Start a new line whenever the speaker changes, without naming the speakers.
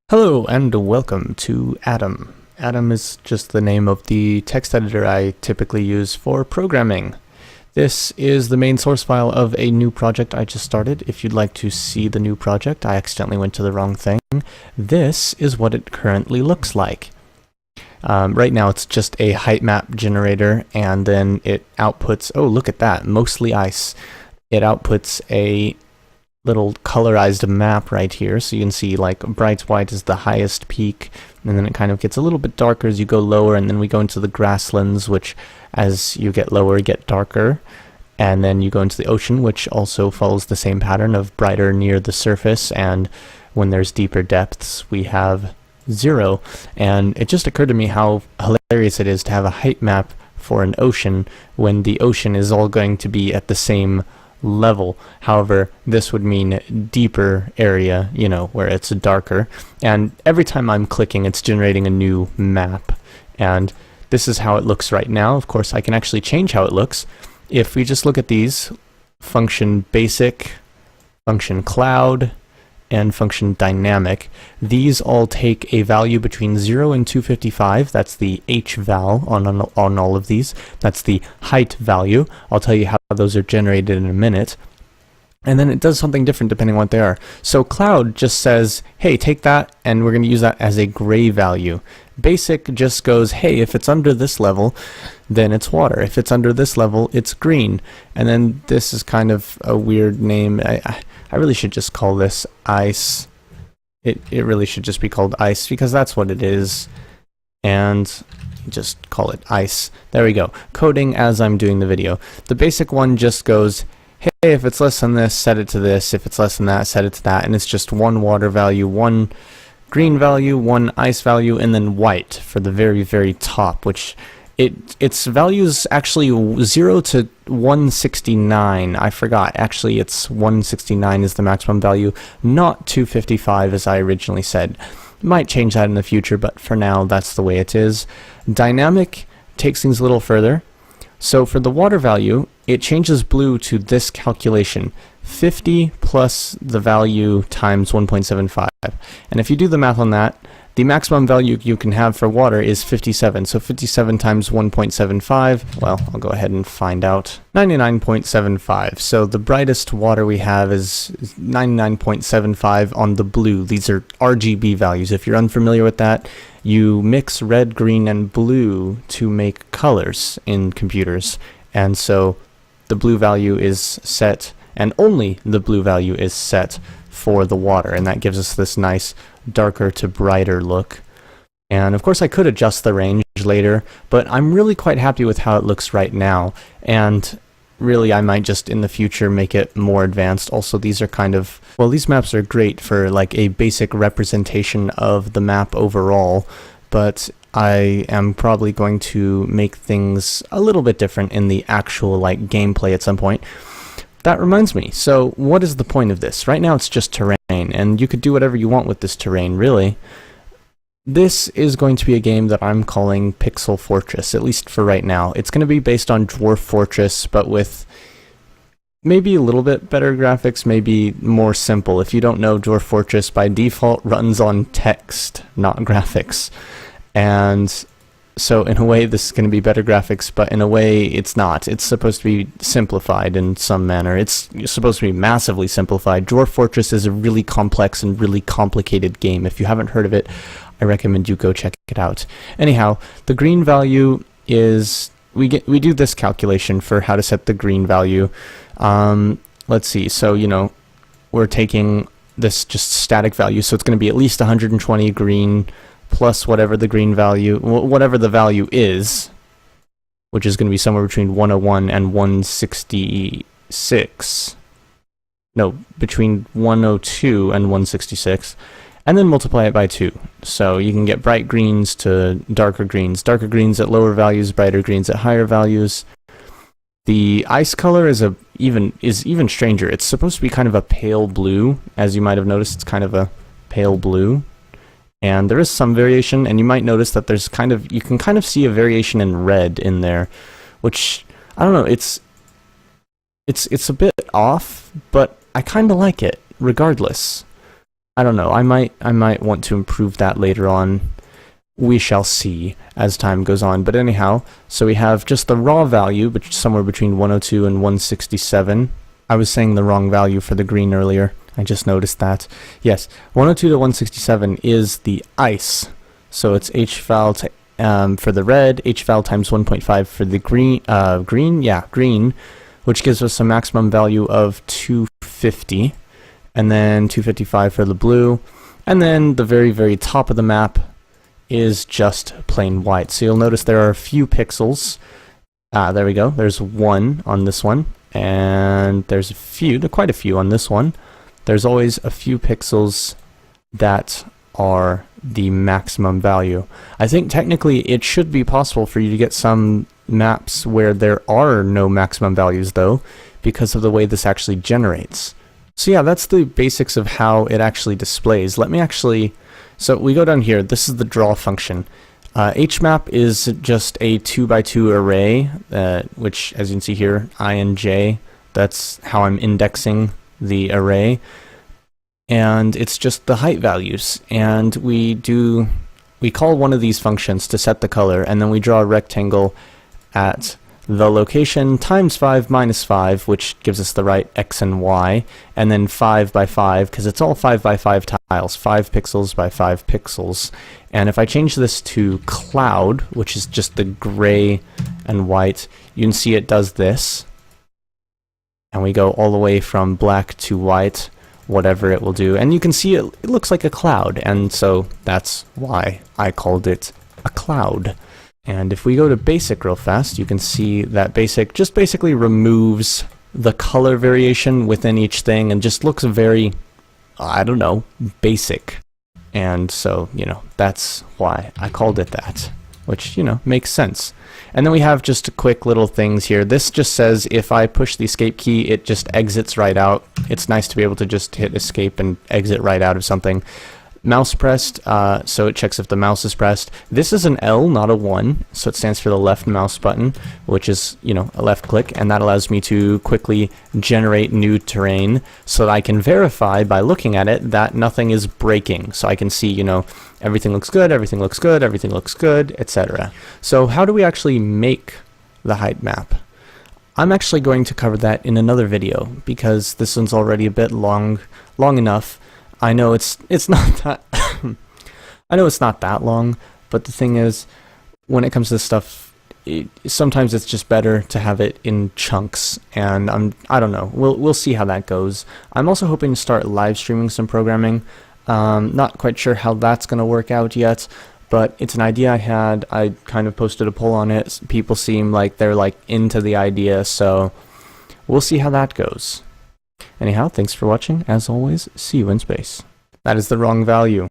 Hello and welcome to Atom. Atom is just the name of the text editor I typically use for programming. This is the main source file of a new project I just started. If you'd like to see the new project, I accidentally went to the wrong thing. This is what it currently looks like. Right now it's just a height map generator, and then it outputs, oh look at that, mostly ice. It outputs a little colorized map right here, so you can see like bright white is the highest peak, and then it kind of gets a little bit darker as you go lower, and then we go into the grasslands, which as you get lower get darker, and then you go into the ocean, which also follows the same pattern of brighter near the surface, and when there's deeper depths we have 0. And it just occurred to me how hilarious it is to have a height map for an ocean when the ocean is all going to be at the same level. However, this would mean deeper area, you know, where it's darker, and every time I'm clicking it's generating a new map, and this is how it looks right now. Of course I can actually change how it looks. If we just look at these, function basic, function cloud, and function dynamic, these all take a value between 0 and 255. That's the H val on all of these. That's the height value. I'll tell you how those are generated in a minute. And then it does something different depending on what they are. So cloud just says, hey, take that, and we're going to use that as a gray value. Basic just goes, hey, if it's under this level, then it's water. If it's under this level, it's green. And then this is kind of a weird name. I really should just call this ice. It really should just be called ice, because that's what it is. And just call it ice. There we go. Coding as I'm doing the video. The basic one just goes, hey, if it's less than this, set it to this. If it's less than that, set it to that. And it's just one water value, one green value, one ice value, and then white for the very, very top, which its values actually 0 to 169. I forgot. Actually, it's 169 is the maximum value, not 255 as I originally said. Might change that in the future, but for now, that's the way it is. Dynamic takes things a little further. So for the water value, it changes blue to this calculation, 50 plus the value times 1.75. And if you do the math on that, the maximum value you can have for water is 57. So 57 times 1.75, well, I'll go ahead and find out. 99.75. So the brightest water we have is 99.75 on the blue. These are RGB values. If you're unfamiliar with that, you mix red, green, and blue to make colors in computers. And so the blue value is set, and only the blue value is set for the water, and that gives us this nice darker to brighter look. And of course I could adjust the range later, but I'm really quite happy with how it looks right now, and really I might just in the future make it more advanced. Also, these are kind of, well, these maps are great for like a basic representation of the map overall, but I am probably going to make things a little bit different in the actual like gameplay at some point. That reminds me, so what is the point of this? Right now it's just terrain, and you could do whatever you want with this terrain, really. This is going to be a game that I'm calling Pixel Fortress, at least for right now. It's going to be based on Dwarf Fortress, but with maybe a little bit better graphics, maybe more simple. If you don't know, Dwarf Fortress by default runs on text, not graphics. And so in a way this is going to be better graphics, but in a way it's not. It's supposed to be simplified in some manner. It's supposed to be massively simplified. Dwarf Fortress is a really complex and really complicated game. If you haven't heard of it, I recommend you go check it out. Anyhow, the green value is, we do this calculation for how to set the green value. Let's see, so you know, we're taking this just static value, so it's going to be at least 120 green plus whatever the green value, whatever the value is, which is going to be somewhere between 101 and 166. No, between 102 and 166. And then multiply it by 2. So you can get bright greens to darker greens at lower values, brighter greens at higher values. The ice color is even stranger. It's supposed to be kind of a pale blue. As you might have noticed, it's kind of a pale blue. And there is some variation, and you might notice that there's you can kind of see a variation in red in there, which, I don't know, it's a bit off, but I kind of like it, regardless. I don't know. I might want to improve that later on. We shall see as time goes on. But anyhow, so we have just the raw value, which is somewhere between 102 and 167. I was saying the wrong value for the green earlier. I just noticed that. Yes, 102 to 167 is the ice. So it's hval for the red, hval times 1.5 for the green, which gives us a maximum value of 250, and then 255 for the blue, and then the very, very top of the map is just plain white. So you'll notice there are a few pixels. There we go. There's one on this one, and there's quite a few on this one. There's always a few pixels that are the maximum value. I think technically it should be possible for you to get some maps where there are no maximum values though, because of the way this actually generates. So yeah, that's the basics of how it actually displays. So we go down here, this is the draw function. Hmap is just a 2x2 array, which as you can see here, I and j, that's how I'm indexing the array. And it's just the height values, and we call one of these functions to set the color, and then we draw a rectangle at the location times 5 minus 5, which gives us the right x and y, and then 5 by 5, because it's all 5 by 5 tiles, 5 pixels by 5 pixels. And if I change this to cloud, which is just the gray and white, you can see it does this, and we go all the way from black to white, whatever it will do, and you can see it looks like a cloud, and so that's why I called it a cloud. And if we go to basic real fast, you can see that basic just basically removes the color variation within each thing and just looks very, I don't know, basic. And so, that's why I called it that, which, makes sense. And then we have just quick little things here. This just says if I push the escape key, it just exits right out. It's nice to be able to just hit escape and exit right out of something. Mouse pressed, so it checks if the mouse is pressed. This is an L, not a 1, so it stands for the left mouse button, which is, a left click, and that allows me to quickly generate new terrain so that I can verify by looking at it that nothing is breaking. So I can see, everything looks good, everything looks good, everything looks good, etc. So how do we actually make the height map? I'm actually going to cover that in another video because this one's already a bit long enough. I know it's not that I know it's not that long, but the thing is, when it comes to this stuff, sometimes it's just better to have it in chunks, and I don't know. We'll see how that goes. I'm also hoping to start live streaming some programming. Not quite sure how that's going to work out yet, but it's an idea I had. I kind of posted a poll on it. People seem like they're into the idea, so we'll see how that goes. Anyhow, thanks for watching. As always, see you in space. That is the wrong value.